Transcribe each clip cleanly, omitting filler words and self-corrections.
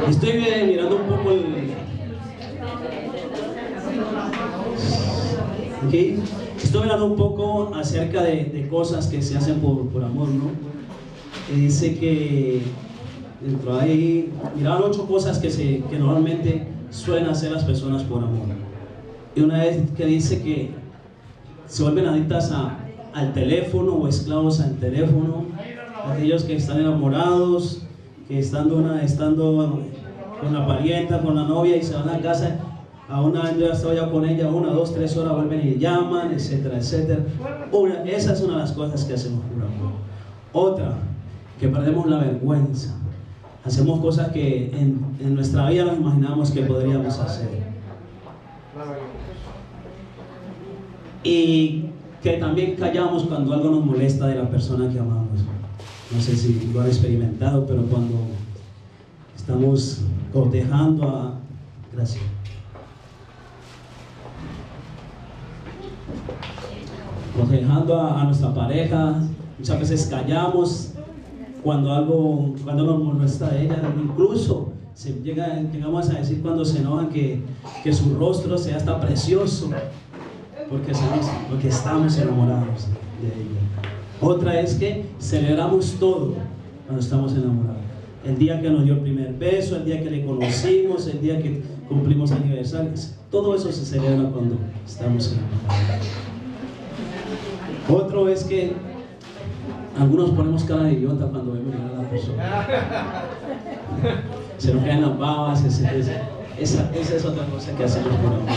Estoy mirando un poco ¿okay? Estoy mirando un poco acerca de cosas que se hacen por amor, ¿no? Que dice que dentro de ahí miraban 8 cosas que normalmente suelen hacer las personas por amor. Y una vez que dice que se vuelven adictas al teléfono o esclavos al teléfono, aquellos que están enamorados, que estando con la parienta, con la novia y se van a casa, a una ya estoy ya con ella, 1, 2, 3 horas vuelven y llaman, etcétera, etcétera. Esa es una de las cosas que hacemos por amor. Otra, que perdemos la vergüenza. Hacemos cosas que en nuestra vida nos imaginamos que podríamos hacer. Y que también callamos cuando algo nos molesta de la persona que amamos. No sé si lo han experimentado, pero cuando estamos cortejando gracias. Cortejando a nuestra pareja, muchas veces callamos cuando nos molesta a ella, incluso llegamos a decir cuando se enojan que su rostro sea hasta precioso, porque estamos enamorados de ella. Otra es que celebramos todo cuando estamos enamorados. El día que nos dio el primer beso, el día que le conocimos, el día que cumplimos aniversarios, todo eso se celebra cuando estamos enamorados. Otro es que algunos ponemos cara de idiota cuando vemos a la persona. Se nos caen las babas, esa es otra cosa que hacemos por amor.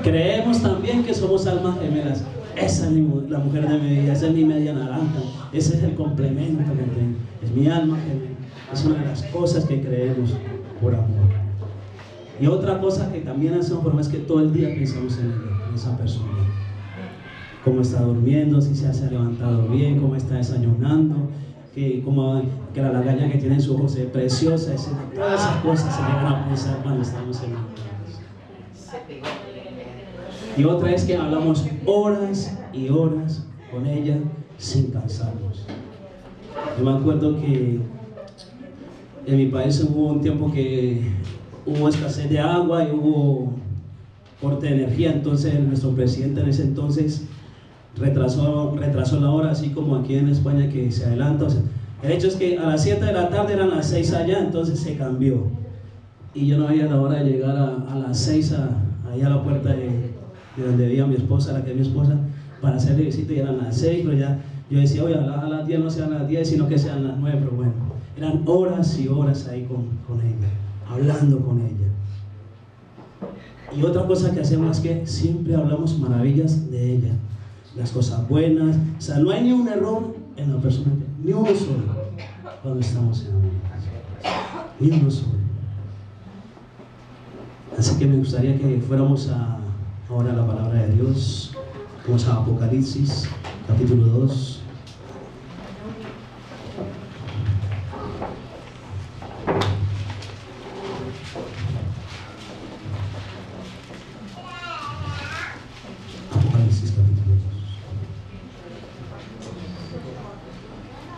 Creemos también que somos almas gemelas. Esa es la mujer de mi vida, esa es mi media naranja, ese es el complemento que tengo, es mi alma gemela. Es una de las cosas que creemos por amor. Y otra cosa que también hacemos por amor es que todo el día pensamos en esa persona. Cómo está durmiendo, si se ha levantado bien, cómo está desayunando, que la lagaña que tiene en su ojos es preciosa, todas esas cosas se llegan a pensar cuando estamos enamorados. Y otra es que hablamos horas y horas con ella sin cansarnos. Yo me acuerdo que en mi país hubo un tiempo que hubo escasez de agua y hubo corte de energía, entonces nuestro presidente en ese entonces retrasó la hora, así como aquí en España que se adelanta. O sea, el hecho es que a las 7 de la tarde eran las 6 allá, entonces se cambió. Y yo no veía la hora de llegar a las 6 ahí a la puerta de donde vivía mi esposa, la que es mi esposa, para hacerle visita, y eran las 6, pero ya yo decía, oye, a las 10 no sean las 10, sino que sean las 9, pero bueno, eran horas y horas ahí con ella, hablando con ella. Y otra cosa que hacemos es que siempre hablamos maravillas de ella, las cosas buenas, o sea, no hay ni un error en la persona, ni uno solo, cuando estamos enamorados, ni uno solo. Así que me gustaría que fuéramos ahora a la palabra de Dios. Vamos a Apocalipsis, capítulo 2. Apocalipsis, capítulo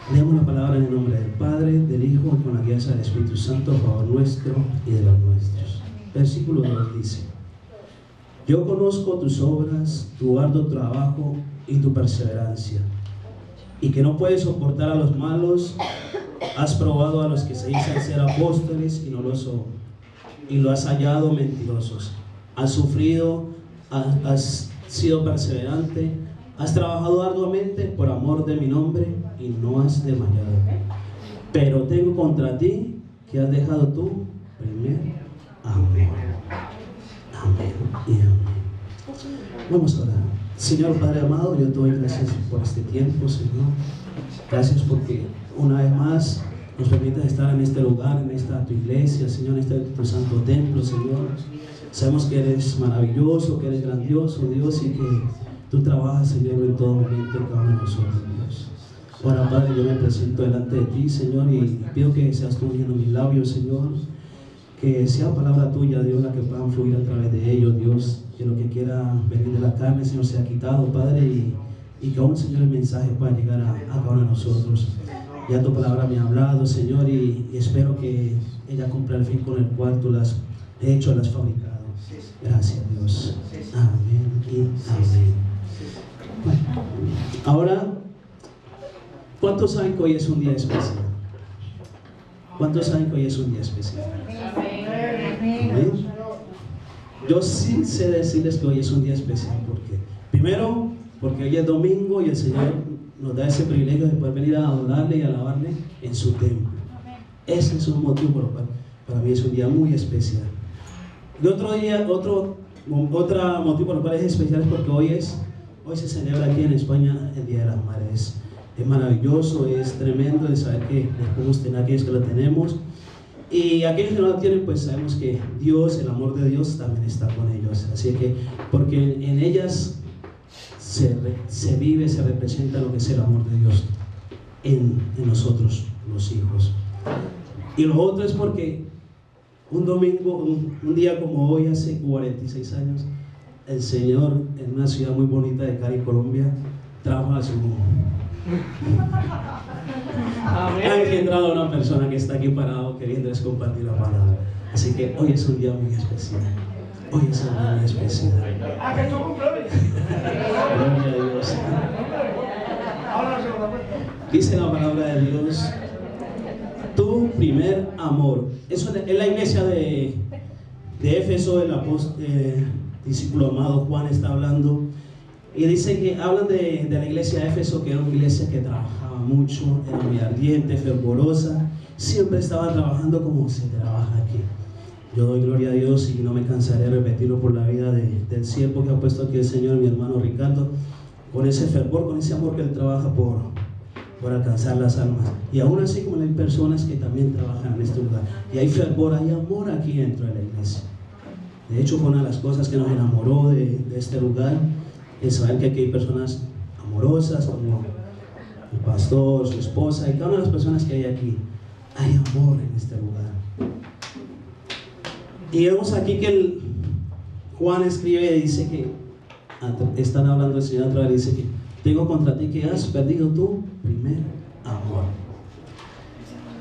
2. Leamos la palabra en el nombre del Padre, del Hijo y con la guía del Espíritu Santo, a favor nuestro y de los nuestros. Versículo 2 dice: Yo conozco tus obras, tu arduo trabajo y tu perseverancia, y que no puedes soportar a los malos. Has probado a los que se dicen ser apóstoles y no lo son, y lo has hallado mentirosos. Has sufrido, has sido perseverante, has trabajado arduamente por amor de mi nombre y no has desmayado. Pero tengo contra ti que has dejado tu primer amor. Amén y amén. Vamos a orar. Señor Padre amado, yo te doy gracias por este tiempo, Señor. Gracias porque una vez más nos permites estar en este lugar, en esta tu iglesia, Señor, en este tu santo templo, Señor. Sabemos que eres maravilloso, que eres grandioso, Dios, y que tú trabajas, Señor, en todo momento en cada uno de nosotros, Dios. Ahora, Padre, yo me presento delante de ti, Señor, y pido que seas tú uniendo mis labios, Señor. Que sea palabra tuya, Dios, la que puedan fluir a través de ellos, Dios. Que lo que quiera venir de la carne, Señor, sea quitado, Padre, y que aún, Señor, el mensaje pueda llegar a cada uno de nosotros. Ya tu palabra me ha hablado, Señor, y espero que ella cumpla el fin con el cual tú las has hecho, las has fabricado. Gracias, Dios. Amén y amén. Bueno, ahora, ¿cuántos saben que hoy es un día especial? ¿Cuántos saben que hoy es un día especial? Amén. Yo sí sé decirles que hoy es un día especial. ¿Por qué? Primero, porque hoy es domingo y el Señor nos da ese privilegio de poder venir a adorarle y alabarle en su templo. Ese es un motivo por el cual para mí es un día muy especial. Y otro motivo por el cual es especial es porque hoy se celebra aquí en España el Día de las Madres. Es maravilloso, es tremendo de saber que les podemos tener a aquellos que lo tenemos. Y aquellos que no lo tienen, pues sabemos que Dios, el amor de Dios también está con ellos. Así que, porque en ellas se vive, se representa lo que es el amor de Dios en nosotros, los hijos. Y lo otro es porque un domingo, un día como hoy, hace 46 años, el Señor, en una ciudad muy bonita de Cali, Colombia, trajo a su ha engendrado a una persona que está aquí parado queriéndoles compartir la palabra. Así que hoy es un día muy especial. Hoy es un día muy especial. Gloria a Dios. Dice la palabra de Dios: tu primer amor. Eso es la iglesia de Éfeso, el discípulo amado Juan está hablando. Y dice que hablan de la iglesia de Éfeso, que era una iglesia que trabajaba mucho, era muy ardiente, fervorosa, siempre estaba trabajando como se trabaja aquí. Yo doy gloria a Dios y no me cansaré de repetirlo por la vida del siervo que ha puesto aquí el Señor, mi hermano Ricardo, con ese fervor, con ese amor que él trabaja por alcanzar las almas. Y aún así, como hay personas que también trabajan en este lugar, y hay fervor, hay amor aquí dentro de la iglesia. De hecho, fue una de las cosas que nos enamoró de este lugar, es saber que aquí hay personas amorosas, como el pastor, su esposa, y cada una de las personas que hay aquí. Hay amor en este lugar. Y vemos aquí que Juan escribe y dice que están hablando el Señor otra vez, dice que tengo contra ti que has perdido tu primer amor.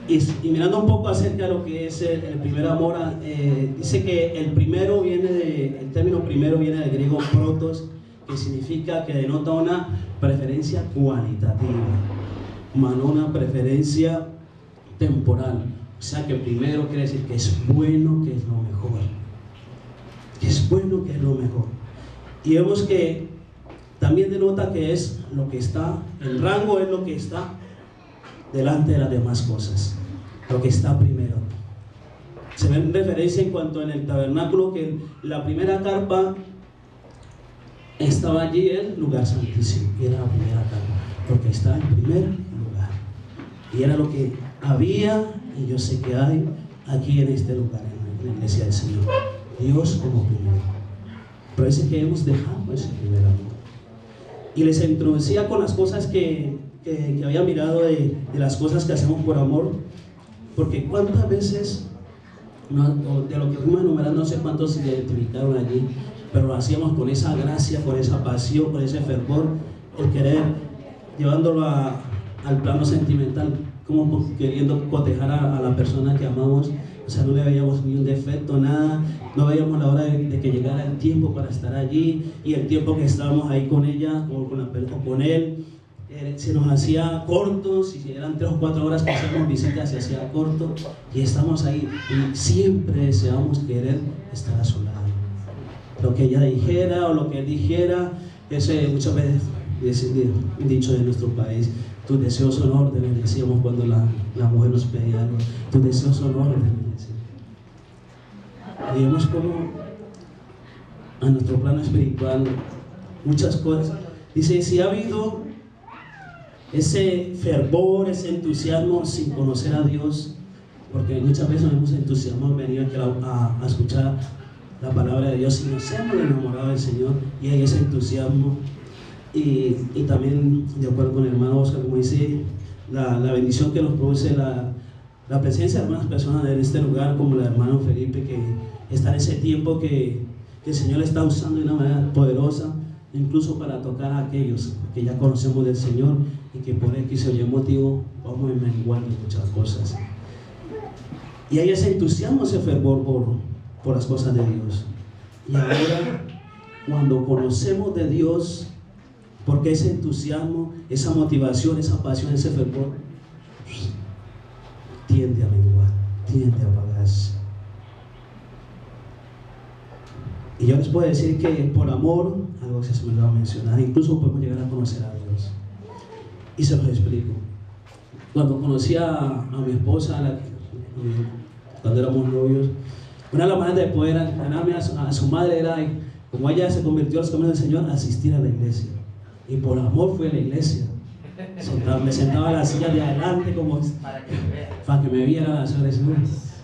Y mirando un poco acerca de lo que es el primer amor, dice que el término primero viene del griego protos, que significa, que denota una preferencia cualitativa, más no una preferencia temporal. O sea que primero quiere decir que es bueno, que es lo mejor, que es bueno, que es lo mejor. Y vemos que también denota que es lo que está, el rango es lo que está delante de las demás cosas, lo que está primero. Se ve en referencia en cuanto en el tabernáculo que la primera carpa estaba allí, el lugar santísimo, y era la primera carpa, porque está en primer lugar, y era lo que había, y yo sé que hay aquí en este lugar, en la iglesia del Señor, Dios como primero. Pero dice que hemos dejado ese primer amor. Y les introducía con las cosas que había mirado de las cosas que hacemos por amor, porque cuántas veces, de lo que fuimos enumerando, no sé cuántos se identificaron allí, pero lo hacíamos con esa gracia, con esa pasión, con ese fervor, el querer, llevándolo al plano sentimental, como queriendo cotejar a la persona que amamos. O sea, no le veíamos ni un defecto, nada, no veíamos la hora de que llegara el tiempo para estar allí, y el tiempo que estábamos ahí con ella, o con él, se nos hacía corto. Si eran 3 o 4 horas que hacíamos visitas, se hacía corto, y estamos ahí, y siempre deseamos querer estar a su lado. Lo que ella dijera o lo que él dijera, ese muchas veces es dicho de nuestro país: tus deseos son órdenes, decíamos cuando la mujer nos pedía algo, tus deseos son órdenes. Y vemos como a nuestro plano espiritual muchas cosas, dice, si ha habido ese fervor, ese entusiasmo sin conocer a Dios, porque muchas veces nos hemos entusiasmado, venido aquí a escuchar la palabra de Dios y nos hemos enamorado del Señor, y hay ese entusiasmo. Y también, de acuerdo con el hermano Oscar, como dice, la bendición que nos produce la presencia de algunas personas en este lugar, como el hermano Felipe, que está en ese tiempo que el Señor está usando de una manera poderosa, incluso para tocar a aquellos que ya conocemos del Señor y que por X o Y motivo vamos menguando muchas cosas. Y hay ese entusiasmo, ese fervor por las cosas de Dios. Y ahora, cuando conocemos de Dios, porque ese entusiasmo, esa motivación, esa pasión, ese fervor tiende a menguar, tiende a apagarse. Y yo les puedo decir que por amor, algo que se me lo va a mencionar, incluso podemos llegar a conocer a Dios. Y se los explico. Cuando conocí a mi esposa, cuando éramos novios, una de las maneras de poder ganarme a su madre era, como ella se convirtió a los caminos del Señor, asistir a la iglesia. Y por amor fui a la iglesia. Me sentaba en la silla de adelante como para que me viera la suegra,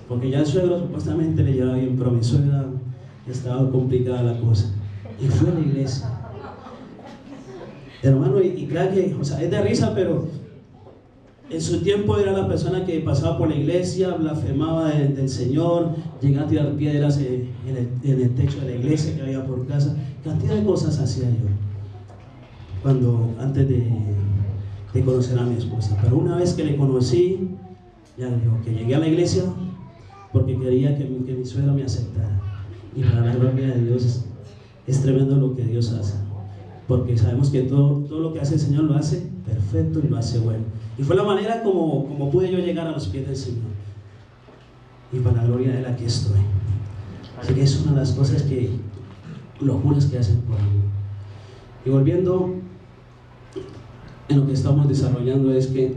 porque ya el suegro supuestamente le llevaba bien, pero a mi suegra estaba complicada la cosa. Y fui a la iglesia, hermano, y claro que, o sea, es de risa, pero en su tiempo era la persona que pasaba por la iglesia, blasfemaba del Señor, llegaba a tirar piedras en el techo de la iglesia que había por casa. Cantidad de cosas hacía yo antes de conocer a mi esposa. Pero una vez que le conocí, ya digo, que llegué a la iglesia porque quería que mi suegra me aceptara. Y para la gloria de Dios es tremendo lo que Dios hace, porque sabemos que todo lo que hace el Señor lo hace perfecto y lo hace bueno. Y fue la manera como pude yo llegar a los pies del Señor. Y para la gloria de Él aquí estoy. Así que es una de las cosas locuras que hacen por mí. Y volviendo en lo que estamos desarrollando, es que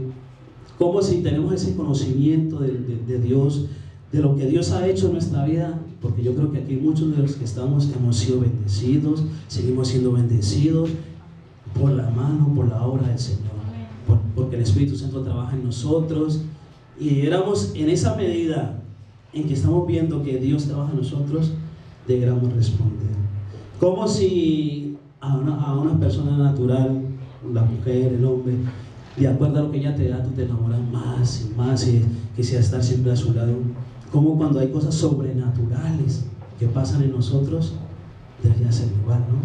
como si tenemos ese conocimiento de Dios, de lo que Dios ha hecho en nuestra vida, porque yo creo que aquí muchos de los que estamos hemos sido bendecidos, seguimos siendo bendecidos por la mano, por la obra del Señor, porque el Espíritu Santo trabaja en nosotros, y éramos en esa medida en que estamos viendo que Dios trabaja en nosotros, deberíamos responder. Como si a una persona natural, la mujer, el hombre, de acuerdo a lo que ella te da, tú te enamoras más y más y quisieras estar siempre a su lado. Como cuando hay cosas sobrenaturales que pasan en nosotros, debería ser igual, ¿no?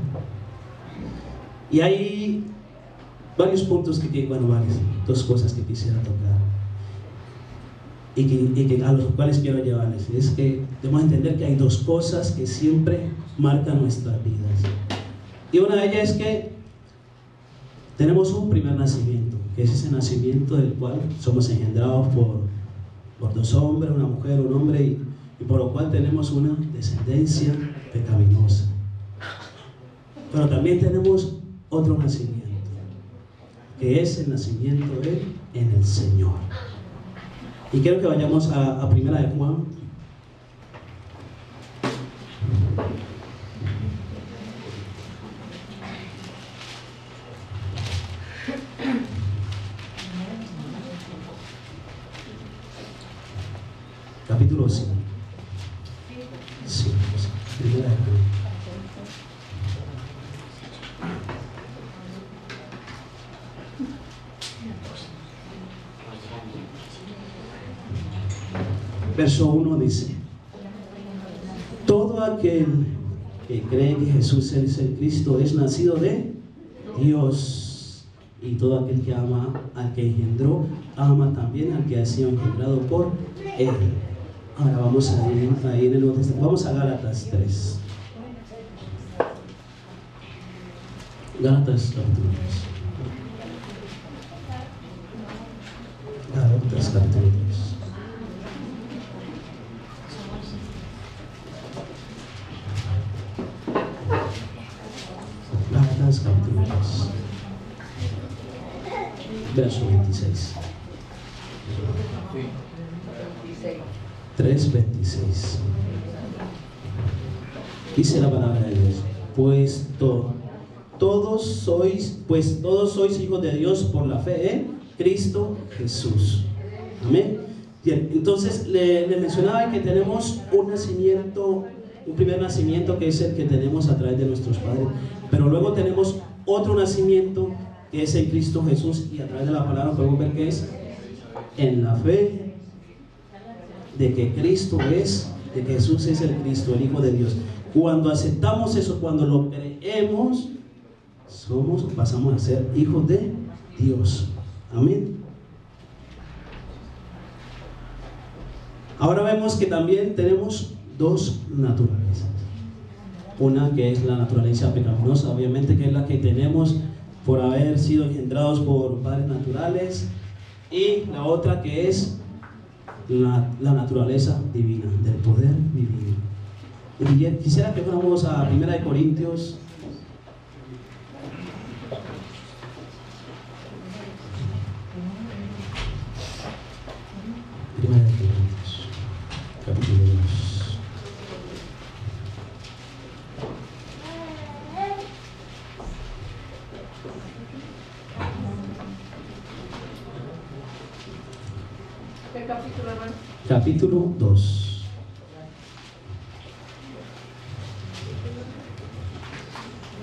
Y hay varios puntos dos cosas que quisiera tocar y a los cuales quiero llevarles. Es que debemos entender que hay dos cosas que siempre marcan nuestras vidas. Y una de ellas es que tenemos un primer nacimiento, que es ese nacimiento del cual somos engendrados por dos hombres, una mujer, un hombre, y por lo cual tenemos una descendencia pecaminosa. Pero también tenemos otro nacimiento, que es el nacimiento en el Señor. Y quiero que vayamos a Primera de Juan. Capítulo 5. Sí, Primera de Juan. Verso 1 dice: todo aquel que cree que Jesús es el Cristo es nacido de Dios, y todo aquel que ama al que engendró, ama también al que ha sido engendrado por Él. Ahora vamos a ir en el Nuevo Testamento. Vamos a Gálatas 3. Gálatas capítulo 3. Gálatas capítulo 3. Gálatas capítulo 3. Verso 26. 3:26. Dice la palabra de Dios: pues todos sois hijos de Dios por la fe en Cristo Jesús. Amén. Bien, entonces le mencionaba que tenemos un primer nacimiento, que es el que tenemos a través de nuestros padres, pero luego tenemos otro nacimiento que es en Cristo Jesús, y a través de la palabra podemos ver que es en la fe de que Jesús es el Cristo, el Hijo de Dios. Cuando aceptamos eso, cuando lo creemos, pasamos a ser hijos de Dios. Amén. Ahora vemos que también tenemos dos naturalezas. Una que es la naturaleza pecaminosa, obviamente, que es la que tenemos por haber sido engendrados por padres naturales, y la otra que es la naturaleza divina, del poder divino. Y quisiera que fuéramos a 1 Corintios. 1 Corintios, capítulo 2. ¿Qué capítulo, hermano? Capítulo 2.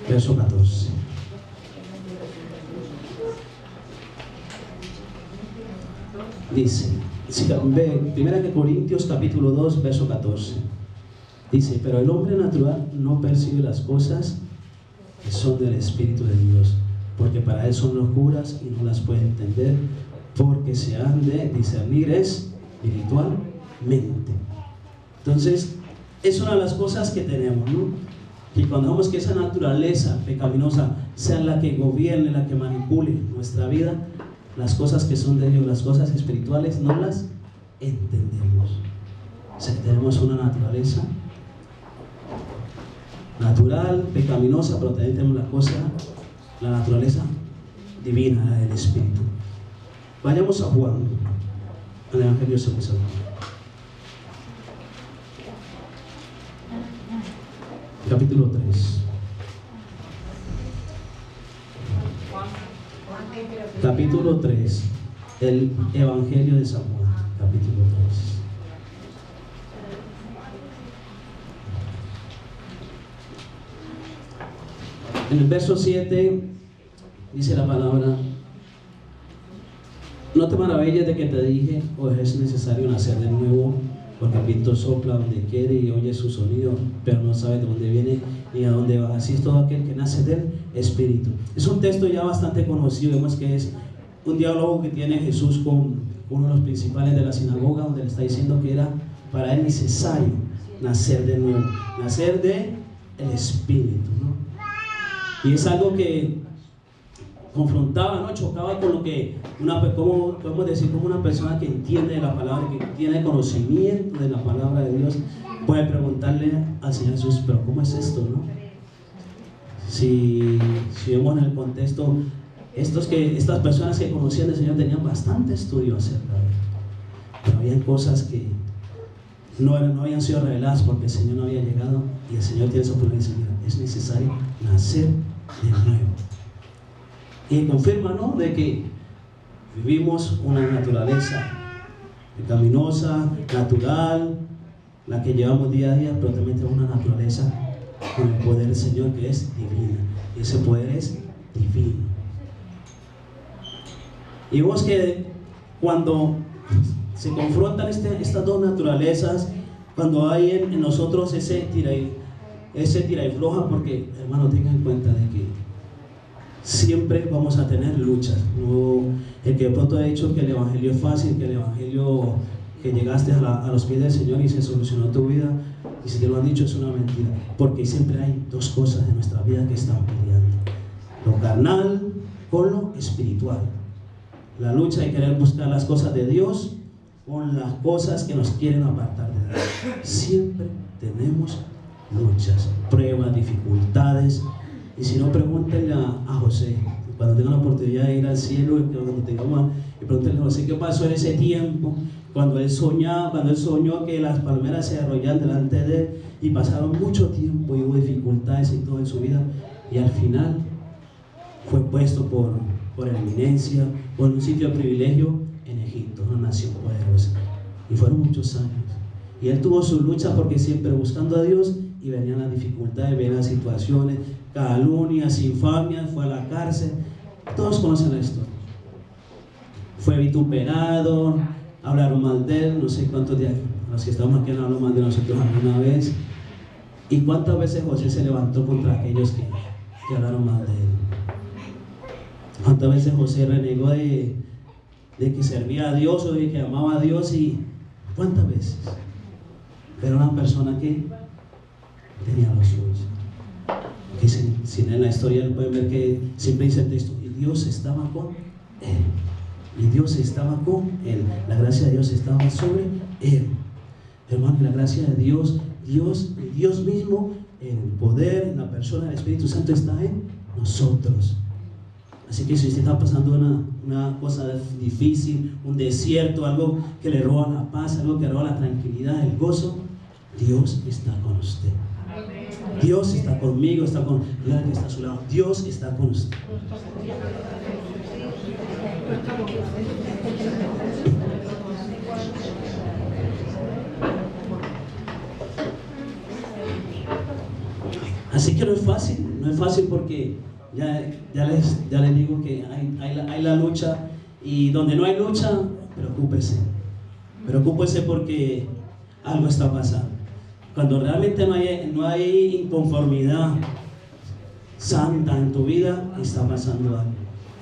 Verso 14. Dice, 1 Corintios capítulo 2, verso 14. Dice, pero el hombre natural no percibe las cosas que son del Espíritu de Dios, porque para él son locuras y no las puede entender, porque se han de discernir espiritualmente. Entonces, es una de las cosas que tenemos, ¿no? Y cuando vemos que esa naturaleza pecaminosa sea la que gobierne, la que manipule nuestra vida, las cosas que son de Dios, las cosas espirituales, no las entendemos. O sea, tenemos una naturaleza natural, pecaminosa, pero también tenemos la naturaleza divina, la del Espíritu. Vayamos a Juan, al Evangelio según San Juan. Capítulo 3. Capítulo 3. El Evangelio de San Juan. Capítulo 3. En el verso 7 dice la palabra: no te maravilles de que te dije, o es necesario nacer de nuevo, porque el viento sopla donde quiere y oye su sonido, pero no sabe de dónde viene ni a dónde va. Así es todo aquel que nace del Espíritu. Es un texto ya bastante conocido. Vemos que es un diálogo que tiene Jesús con uno de los principales de la sinagoga, donde le está diciendo que era para él necesario nacer de nuevo, nacer del Espíritu, ¿no? Y es algo que confrontaba, ¿no? Chocaba con lo que como podemos decir, como una persona que entiende la palabra, que tiene conocimiento de la palabra de Dios, puede preguntarle al Señor Jesús, pero ¿cómo es esto, no? Si vemos en el contexto, estas personas que conocían al Señor tenían bastante estudio acerca de él, pero habían cosas que no habían sido reveladas porque el Señor no había llegado, y el Señor tiene esa oportunidad y dice: mira, es necesario nacer de nuevo. Y confirma, ¿no?, de que vivimos una naturaleza pecaminosa, natural, la que llevamos día a día, pero también tenemos una naturaleza con el poder del Señor que es divina. Y ese poder es divino. Y vemos que cuando se confrontan estas dos naturalezas, cuando hay en nosotros ese tira y floja, porque, hermano, tengan en cuenta de que siempre vamos a tener luchas. No, el que de pronto ha dicho que el Evangelio es fácil, que el Evangelio, que llegaste a los pies del Señor y se solucionó tu vida, y si te lo han dicho, es una mentira, porque siempre hay dos cosas en nuestra vida que están peleando: lo carnal con lo espiritual. La lucha de querer buscar las cosas de Dios con las cosas que nos quieren apartar de Dios. Siempre tenemos luchas, pruebas, dificultades. Y si no, pregúntenle a José, cuando tengan la oportunidad de ir al cielo, y pregúntenle a José qué pasó en ese tiempo, cuando él soñó que las palmeras se arrollaban delante de él, y pasaron mucho tiempo y hubo dificultades y todo en su vida, y al final fue puesto por eminencia, por un sitio de privilegio en Egipto, una nación poderosa, y fueron muchos años, y él tuvo su lucha porque siempre buscando a Dios, y venían las dificultades, venían las situaciones, calumnias, infamias, fue a la cárcel. Todos conocen esto. Fue vituperado, hablaron mal de él, no sé cuántos días, los que estamos aquí han hablado mal de nosotros alguna vez. Y cuántas veces José se levantó contra aquellos que hablaron mal de él. ¿Cuántas veces José renegó de que servía a Dios o de que amaba a Dios? ¿Y cuántas veces? Pero una persona que tenía lo suyo. Que si en la historia pueden ver que siempre dice el texto, y Dios estaba con él. Y Dios estaba con él. La gracia de Dios estaba sobre él. Hermano, la gracia de Dios, Dios mismo, en el poder, en la persona del Espíritu Santo está en nosotros. Así que si usted está pasando una cosa difícil, un desierto, algo que le roba la paz, algo que roba la tranquilidad, el gozo, Dios está con usted. Dios está conmigo, está con el que está a su lado. Dios está con usted. Así que no es fácil porque ya les digo que hay la lucha, y donde no hay lucha, preocúpese porque algo está pasando. Cuando realmente no hay inconformidad santa en tu vida, está pasando algo.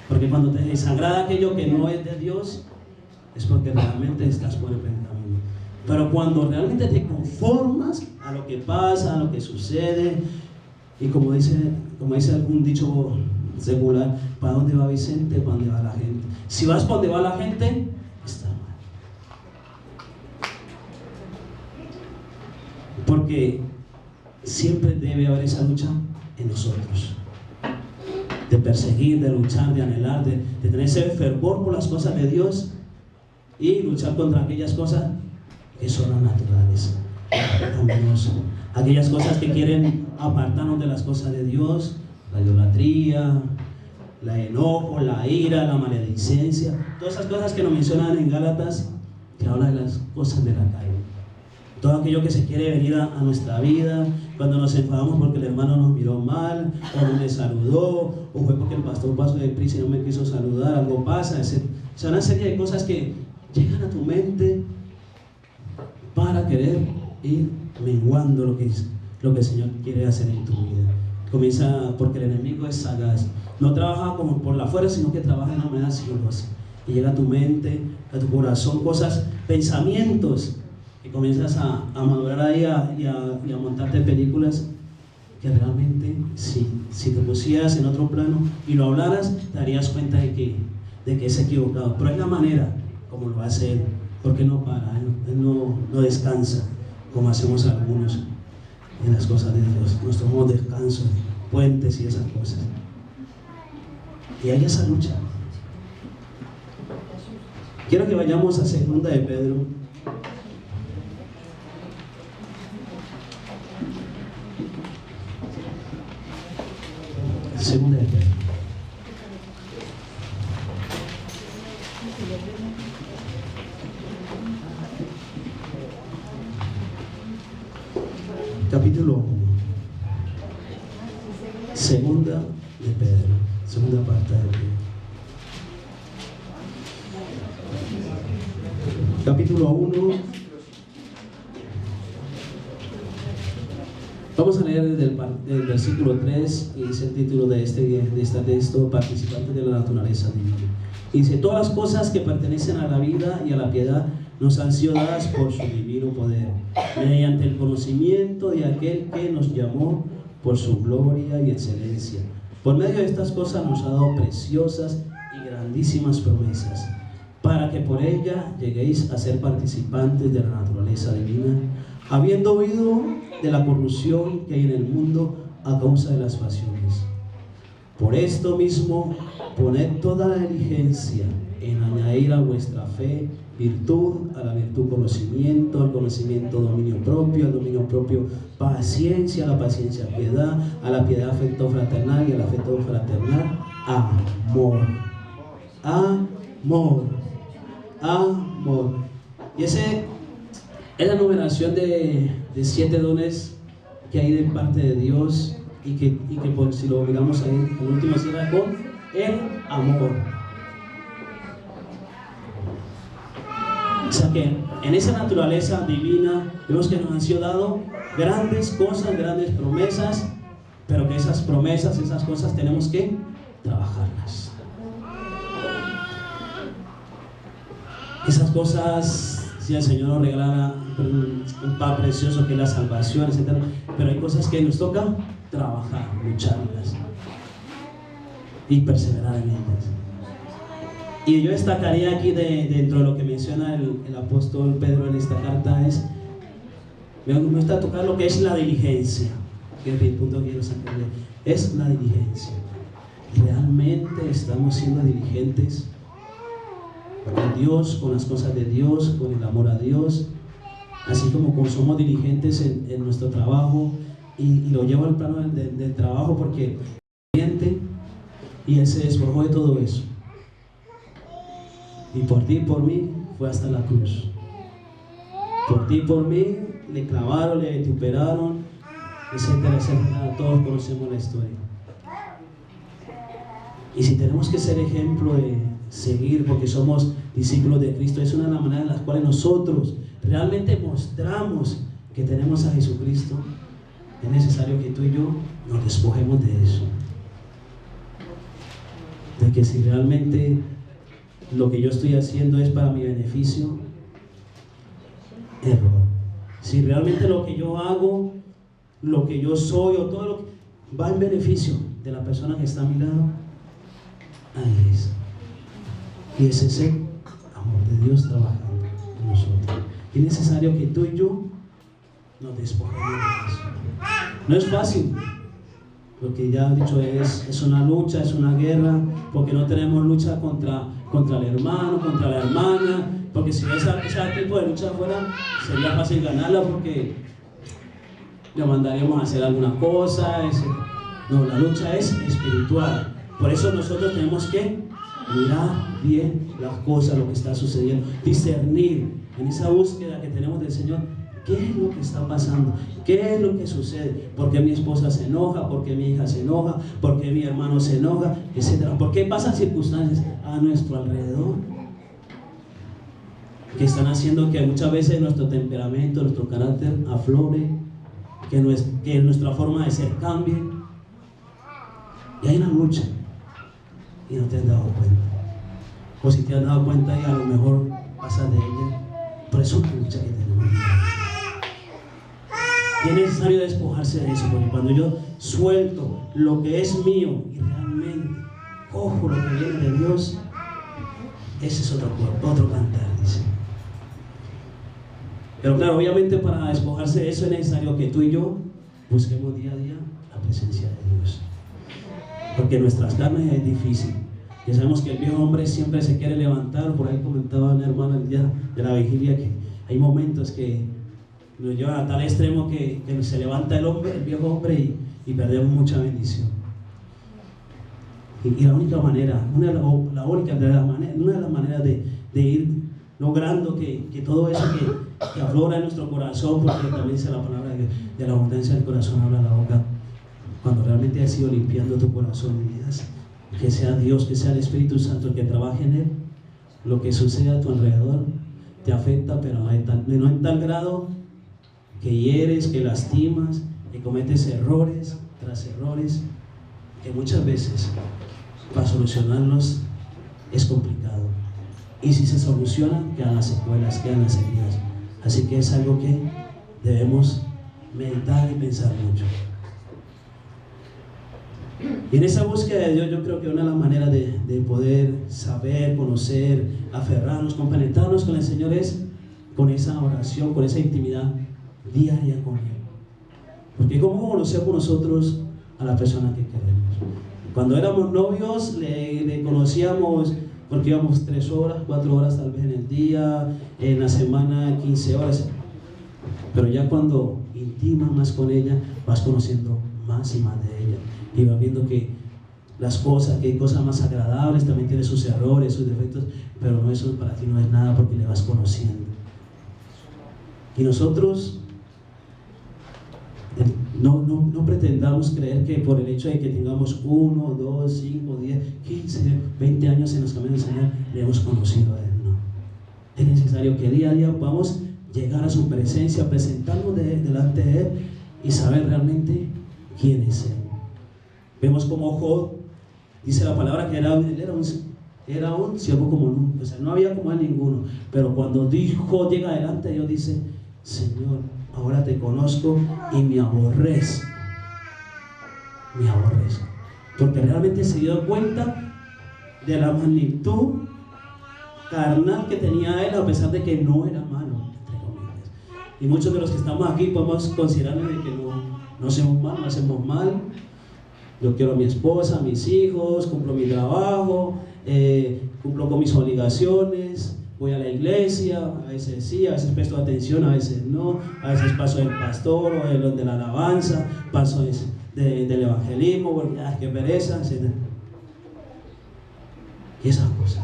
Porque cuando te desagrada aquello que no es de Dios, es porque realmente estás por el buen camino. Pero cuando realmente te conformas a lo que pasa, a lo que sucede, y como dice algún dicho secular, ¿para dónde va Vicente? ¿Para dónde va la gente? Si vas para donde va la gente, está mal. Porque siempre debe haber esa lucha en nosotros, de perseguir, de luchar, de anhelar, de tener ese fervor por las cosas de Dios y luchar contra aquellas cosas que son las naturales, aquellas cosas que quieren apartarnos de las cosas de Dios, la idolatría, el enojo, la ira, la maledicencia, todas esas cosas que nos mencionan en Gálatas, que habla de las cosas de la calle. Todo aquello que se quiere venir a nuestra vida, cuando nos enfadamos porque el hermano nos miró mal, o no me saludó, o fue porque el pastor pasó de prisa y no me quiso saludar, algo pasa, etc. O sea, una serie de cosas que llegan a tu mente para querer ir menguando lo que el Señor quiere hacer en tu vida. Comienza porque el enemigo es sagaz. No trabaja como por la fuerza, sino que trabaja en la manera silenciosa. Y llega a tu mente, a tu corazón, cosas, pensamientos, y comienzas a madurar ahí y a montarte películas que realmente, si te pusieras en otro plano y lo hablaras, te darías cuenta de que es equivocado. Pero hay una manera como lo hace Él, porque no para, Él no descansa como hacemos algunos en las cosas de Dios. Nos tomamos descanso, puentes y esas cosas. Y hay esa lucha. Quiero que vayamos a 2 de Pedro. Segunda de Pedro. Capítulo 1. Segunda de Pedro. Segunda parte de Pedro. Capítulo 1. Vamos a leer desde el versículo 3, y dice el título de este texto: participantes de la naturaleza divina. Y dice: todas las cosas que pertenecen a la vida y a la piedad nos han sido dadas por su divino poder, mediante el conocimiento de aquel que nos llamó por su gloria y excelencia. Por medio de estas cosas nos ha dado preciosas y grandísimas promesas, para que por ella lleguéis a ser participantes de la naturaleza divina, habiendo oído de la corrupción que hay en el mundo a causa de las pasiones. Por esto mismo, poned toda la diligencia en añadir a vuestra fe virtud, a la virtud conocimiento, al conocimiento dominio propio, al dominio propio paciencia, a la paciencia piedad, a la piedad afecto fraternal, y al afecto fraternal amor. Y ese es la numeración de 7 dones que hay de parte de Dios, y que por, si lo miramos ahí, el último cierra con el amor. O sea que en esa naturaleza divina vemos que nos han sido dado grandes cosas, grandes promesas, pero que esas promesas, esas cosas tenemos que trabajarlas. Esas cosas, si el Señor nos regalara un pan precioso que es la salvación, etc., pero hay cosas que nos toca trabajar, lucharlas y perseverar en ellas. Y yo destacaría aquí dentro de lo que menciona el apóstol Pedro en esta carta, me gusta tocar lo que es la diligencia, que es el punto que quiero sacarle, es la diligencia. ¿Realmente estamos siendo diligentes con Dios, con las cosas de Dios, con el amor a Dios? Así como somos diligentes en nuestro trabajo, y lo llevo al plano del trabajo, porque y Él se despojó de todo eso, y por ti y por mí fue hasta la cruz. Por ti y por mí le clavaron, le vituperaron, etcétera, etcétera. Todos conocemos la historia. Y si tenemos que ser ejemplo de seguir, porque somos discípulos de Cristo, es una de las maneras en las cuales nosotros realmente mostramos que tenemos a Jesucristo. Es necesario que tú y yo nos despojemos de eso, de que si realmente lo que yo estoy haciendo es para mi beneficio, error. Si realmente lo que yo hago, lo que yo soy, o todo lo que va en beneficio de la persona que está a mi lado, ahí es. Y es ese amor de Dios trabajando en nosotros. Y es necesario que tú y yo nos despojemos de eso. No es fácil, lo que ya he dicho, es una lucha, es una guerra, porque no tenemos lucha contra el hermano, contra la hermana, porque si ese tipo de lucha fuera, sería fácil ganarla, porque le mandaríamos a hacer alguna cosa. No, la lucha es espiritual. Por eso nosotros tenemos que mirar bien las cosas, lo que está sucediendo, discernir en esa búsqueda que tenemos del Señor. ¿Qué es lo que está pasando? ¿Qué es lo que sucede? ¿Por qué mi esposa se enoja? ¿Por qué mi hija se enoja? ¿Por qué mi hermano se enoja? Etcétera. ¿Por qué pasan circunstancias a nuestro alrededor que están haciendo que muchas veces nuestro temperamento, nuestro carácter aflore, que nuestra forma de ser cambie? Y hay una lucha y no te has dado cuenta. O si te has dado cuenta y a lo mejor pasas de ella. Por eso es una lucha que tenemos. Y es necesario despojarse de eso, porque cuando yo suelto lo que es mío y realmente cojo lo que viene de Dios, ese es otro cantar, dice. Pero claro, obviamente para despojarse de eso es necesario que tú y yo busquemos día a día la presencia de Dios, porque nuestras carnes es difícil. Ya sabemos que el viejo hombre siempre se quiere levantar. Por ahí comentaba una hermana el día de la vigilia que hay momentos que nos llevan a tal extremo que se levanta el viejo hombre y perdemos mucha bendición. Y la única manera, una de las maneras de ir logrando que todo eso que aflora en nuestro corazón, porque también dice la palabra de la abundancia del corazón habla la boca, cuando realmente has ido limpiando tu corazón, que sea Dios, que sea el Espíritu Santo el que trabaje en él, lo que sucede a tu alrededor te afecta, pero no en tal grado que hieres, que lastimas, que cometes errores tras errores, que muchas veces para solucionarlos es complicado. Y si se solucionan, quedan las secuelas, quedan las heridas. Así que es algo que debemos meditar y pensar mucho. Y en esa búsqueda de Dios, yo creo que una de las maneras de poder saber, conocer, aferrarnos, compenetrarnos con el Señor es con esa oración, con esa intimidad diaria con Él. Porque ¿cómo conocemos nosotros a la persona que queremos? Cuando éramos novios le conocíamos porque íbamos 3 horas, 4 horas tal vez en el día, en la semana 15 horas. Pero ya cuando intimas más con ella, vas conociendo más y más de ella. Y vas viendo que las cosas, que hay cosas más agradables, también tiene sus errores, sus defectos, pero no, eso para ti no es nada porque le vas conociendo. Y nosotros no pretendamos creer que por el hecho de que tengamos 1, 2, 5, 10, 15, 20 años en los caminos del Señor, le hemos conocido a Él. No. Es necesario que día a día podamos llegar a su presencia, presentarnos delante de Él y saber realmente quién es Él. Vemos como Job, dice la palabra que era un siervo como nunca, o sea, no había como a ninguno. Pero cuando Job llega adelante, Dios dice: Señor, ahora te conozco y me aborrezco. Me aborrezco. Porque realmente se dio cuenta de la magnitud carnal que tenía él, a pesar de que no era malo, entre comillas. Y muchos de los que estamos aquí podemos considerarnos de que no hacemos mal, no hacemos mal. Yo quiero a mi esposa, a mis hijos, cumplo mi trabajo, cumplo con mis obligaciones, voy a la iglesia, a veces sí, a veces presto atención, a veces no, a veces paso del pastor o de la alabanza, paso del evangelismo, porque qué pereza, etc. Y esas cosas.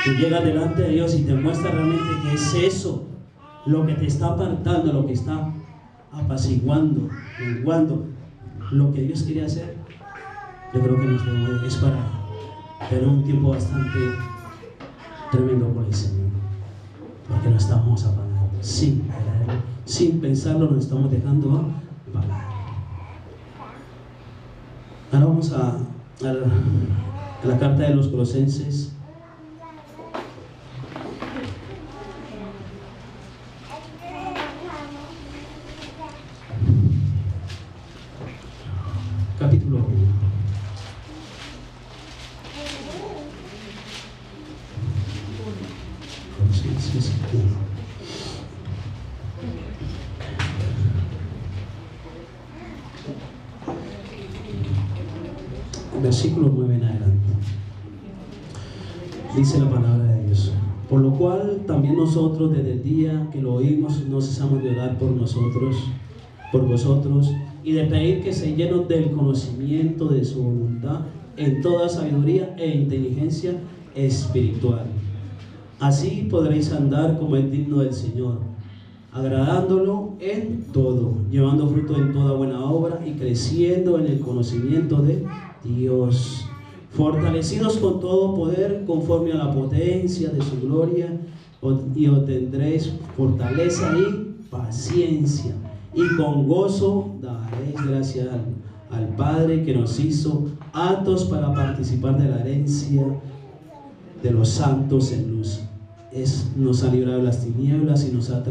Tú llegas delante de Dios y te muestra realmente que es eso lo que te está apartando, lo que está apaciguando, menguando lo que Dios quería hacer. Yo creo que es para tener un tiempo bastante tremendo por el Señor, porque nos estamos apagando sin pensarlo, nos estamos dejando apagar. Ahora vamos a la carta de los Colosenses. Capítulo 1. Colosenses 1. Versículo 9 en adelante. Dice la palabra de Dios: por lo cual también nosotros, desde el día que lo oímos, no cesamos de orar por vosotros, y de pedir que se llenen del conocimiento de su voluntad en toda sabiduría e inteligencia espiritual. Así podréis andar como es digno del Señor, agradándolo en todo, llevando fruto en toda buena obra y creciendo en el conocimiento de Dios, fortalecidos con todo poder conforme a la potencia de su gloria, y obtendréis fortaleza y paciencia, y con gozo daréis gracias al Padre que nos hizo aptos para participar de la herencia de los santos en luz. Nos ha librado de las tinieblas y nos ha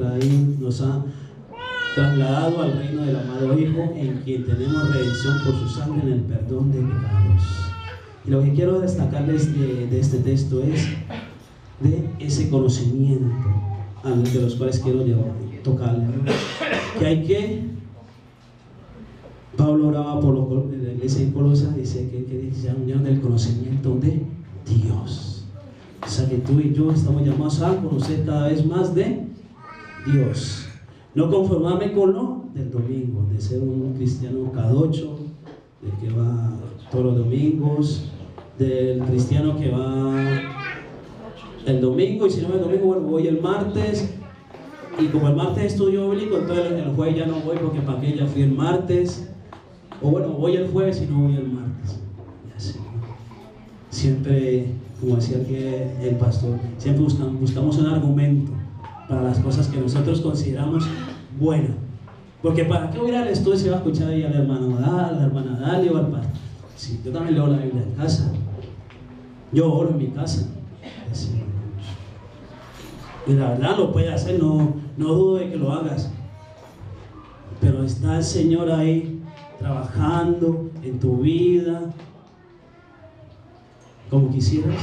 trasladado al reino del amado Hijo, en quien tenemos redención por su sangre en el perdón de pecados. Y lo que quiero destacarles de este texto es de ese conocimiento de los cuales quiero tocarle, ¿no? Pablo oraba por la iglesia de Colosas, dice que se unión del conocimiento de Dios. O sea que tú y yo estamos llamados a conocer cada vez más de Dios. No conformarme con lo del domingo, de ser un cristiano cadocho, del que va todos los domingos, del cristiano que va el domingo, y si no el domingo, bueno, voy el martes, y como el martes estudio bíblico, entonces el jueves ya no voy porque para qué, ya fui el martes, o bueno, voy el jueves y no voy el martes. Y así, ¿no? Siempre, como decía que el pastor, siempre buscamos un argumento para las cosas que nosotros consideramos buenas. Porque para qué voy a ir al estudio si va a escuchar ahí al hermano a la hermana Dalia o al pastor. Sí, yo también leo la Biblia en casa. Yo oro en mi casa. Así. Y la verdad lo puedes hacer, no dudo de que lo hagas. Pero está el Señor ahí trabajando en tu vida como quisieras.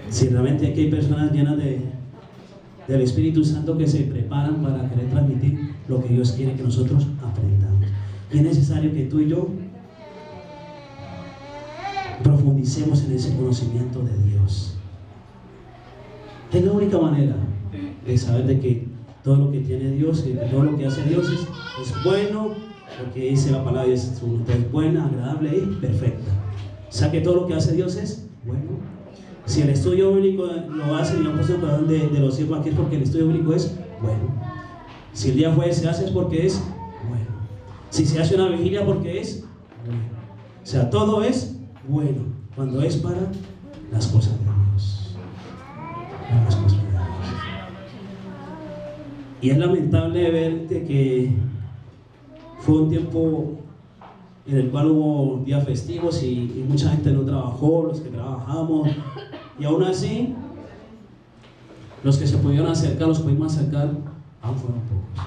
Si realmente aquí hay personas llenas del Espíritu Santo que se preparan para querer transmitir lo que Dios quiere que nosotros aprendamos. Y es necesario que tú y yo profundicemos en ese conocimiento de Dios. Es la única manera de saber de que todo lo que tiene Dios y todo lo que hace Dios es bueno, porque dice la palabra, su voluntad es buena, agradable y perfecta. O sea que todo lo que hace Dios es bueno. Si el estudio bíblico lo hace y lo puso para de los siervos aquí, es porque el estudio bíblico es bueno. Si el día jueves se hace es porque es bueno. Si se hace una vigilia, porque es bueno. O sea, todo es bueno cuando es para las cosas de Dios. Para las cosas de Dios. Y es lamentable ver que Fue un tiempo en el cual hubo días festivos y mucha gente no trabajó, los que trabajamos, y aún así los que se pudieron acercar, los pudimos acercar, aún fueron pocos.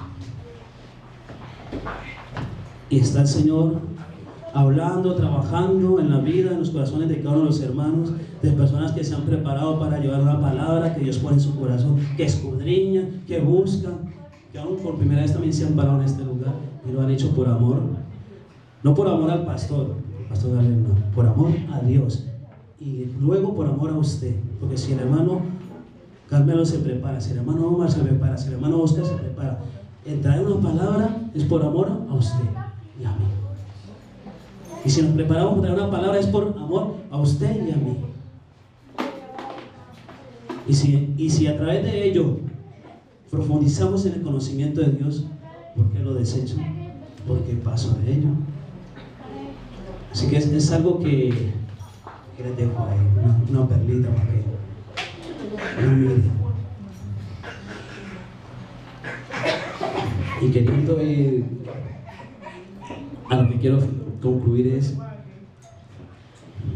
Y está el Señor hablando, trabajando en la vida, en los corazones de cada uno de los hermanos, de personas que se han preparado para llevar una palabra que Dios pone en su corazón, que escudriñan, que buscan, que aún por primera vez también se han parado en este lugar y lo han hecho por amor, no por amor al pastor, el pastor Gabriel no, por amor a Dios y luego por amor a usted, porque si el hermano Carmelo se prepara, si el hermano Omar se prepara, si el hermano Oscar se prepara, el traer una palabra es por amor a usted y a mí. Y si nos preparamos para traer una palabra es por amor a usted y a mí. Y si a través de ello profundizamos en el conocimiento de Dios, ¿por qué lo desecho? ¿Por qué paso de ello? Así que es algo que les dejo ahí, una perlita para que no miren. Y queriendo ir a lo que quiero concluir es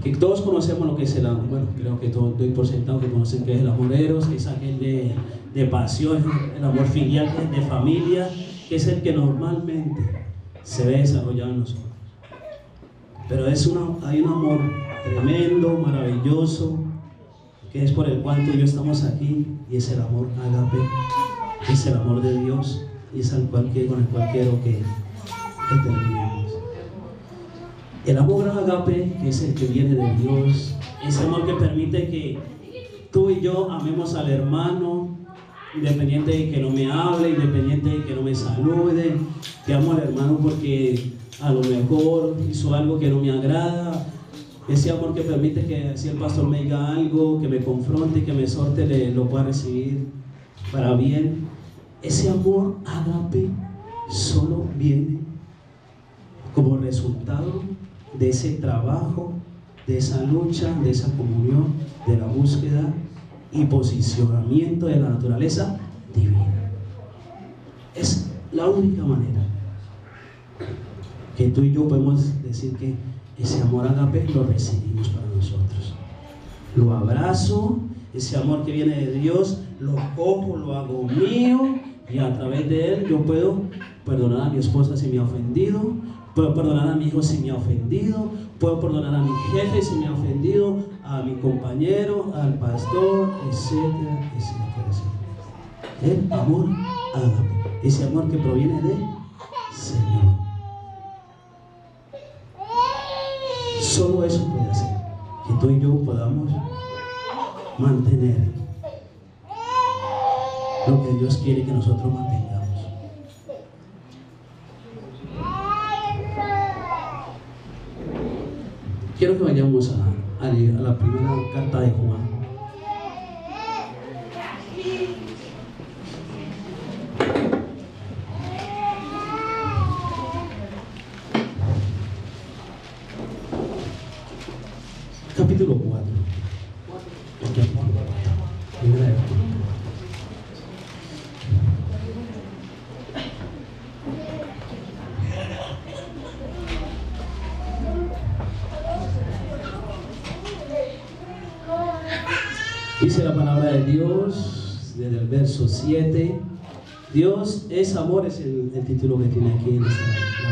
que todos conocemos lo que es el amor. Bueno, creo que todos doy por sentado que conocen que es el amor eros, que es aquel de pasión, el amor filial, de familia, que es el que normalmente se ve desarrollado en nosotros. Pero hay un amor tremendo, maravilloso, que es por el cual tú y yo estamos aquí, y es el amor ágape, es el amor de Dios, y es con el cual quiero que terminemos. El amor ágape, que es el que viene de Dios, ese amor que permite que tú y yo amemos al hermano, independiente de que no me hable, independiente de que no me salude, que amo al hermano porque a lo mejor hizo algo que no me agrada. Ese amor que permite que si el pastor me diga algo, que me confronte, que me exhorte, lo pueda recibir para bien. Ese amor ágape solo viene como resultado de ese trabajo, de esa lucha, de esa comunión, de la búsqueda y posicionamiento de la naturaleza divina. Es la única manera que tú y yo podemos decir que ese amor ágape lo recibimos para nosotros. Lo abrazo, ese amor que viene de Dios, lo cojo, lo hago mío, y a través de él yo puedo perdonar a mi esposa si me ha ofendido, puedo perdonar a mi hijo si me ha ofendido, puedo perdonar a mi jefe si me ha ofendido, a mi compañero, al pastor, etcétera, etcétera, etcétera. El amor ágape, ese amor que proviene de Señor. Solo eso puede hacer que tú y yo podamos mantener lo que Dios quiere que nosotros mantengamos. Quiero que vayamos a la primera carta de Juan. Capítulo 4. Primera de Juan. Dice la palabra de Dios desde el verso 7. Dios es amor, es el título que tiene aquí en la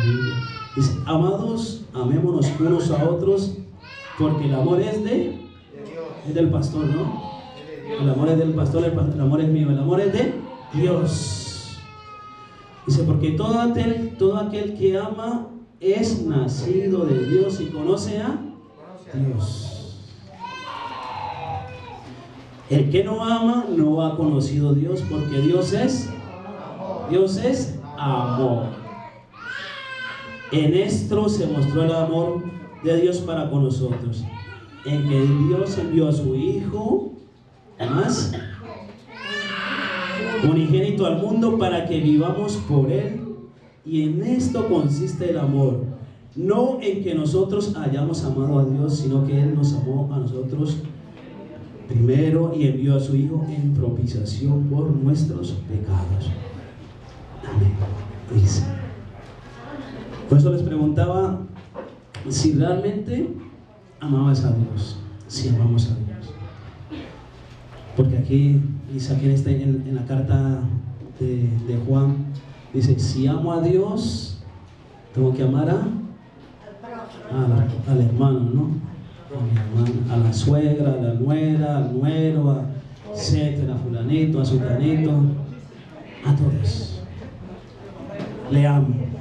Biblia. Dice: amados, amémonos unos a otros, porque el amor es del pastor, ¿no? El amor es del pastor, el amor es mío, el amor es de Dios. Dice: porque todo aquel que ama es nacido de Dios y conoce a Dios. El que no ama no ha conocido a Dios, porque Dios es amor. En esto se mostró el amor de Dios para con nosotros, en que Dios envió a su Hijo más unigénito al mundo para que vivamos por Él. Y en esto consiste el amor, no en que nosotros hayamos amado a Dios, sino que Él nos amó a nosotros primero y envió a su Hijo en propiciación por nuestros pecados. Amén. Dice: Por eso les preguntaba si realmente amabas a Dios, si amamos a Dios. Porque aquí dice, aquí en la carta de Juan, dice, si amo a Dios, tengo que amar al hermano, ¿no? A mi hermano, a la suegra, a la nuera, al nuero, etcétera, a fulanito, a sultanito, a todos. Le amo.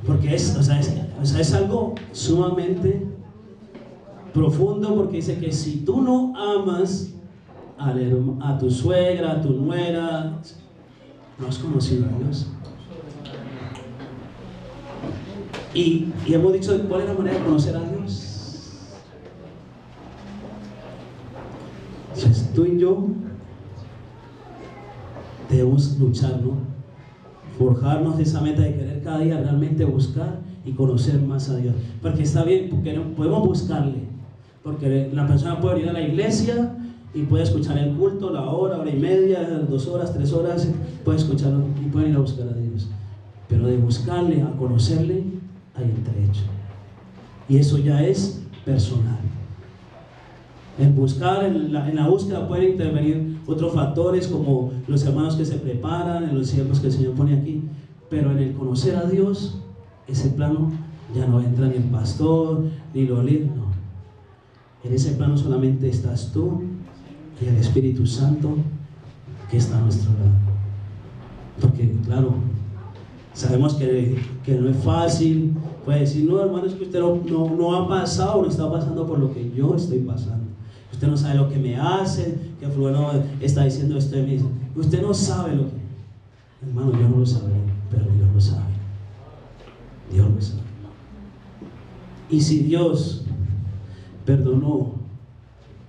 Porque es algo sumamente profundo, porque dice que si tú no amas a tu suegra, a tu nuera, no has conocido a Dios. Y hemos dicho cuál es la manera de conocer a Dios. Entonces tú y yo debemos luchar, ¿no? Forjarnos esa meta de querer cada día realmente buscar y conocer más a Dios. Porque está bien, porque no, podemos buscarle. Porque la persona puede ir a la iglesia y puede escuchar el culto, la hora y media, 2 horas, 3 horas, puede escucharlo y pueden ir a buscar a Dios. Pero de buscarle, a conocerle, hay un trecho. Y eso ya es personal. En buscar, en la búsqueda pueden intervenir otros factores como los hermanos que se preparan, en los siervos que el Señor pone aquí. Pero en el conocer a Dios, ese plano ya no entra ni el pastor, ni los líderes, no. En ese plano solamente estás tú y el Espíritu Santo que está a nuestro lado. Porque claro, sabemos que no es fácil. Puede decir, no hermano, es que usted no ha pasado, no está pasando por lo que yo estoy pasando. Usted no sabe lo que me hace, que fulano está diciendo esto de mí. Usted no sabe lo que... Hermano, yo no lo sabré, pero Dios lo sabe. Dios lo sabe. Y si Dios perdonó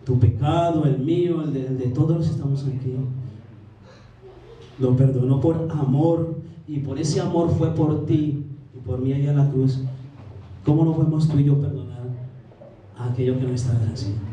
tu pecado, el mío, el de todos los que estamos aquí, lo perdonó por amor, y por ese amor fue por ti y por mí allá en la cruz, ¿cómo no podemos tú y yo perdonar a aquello que no está haciendo?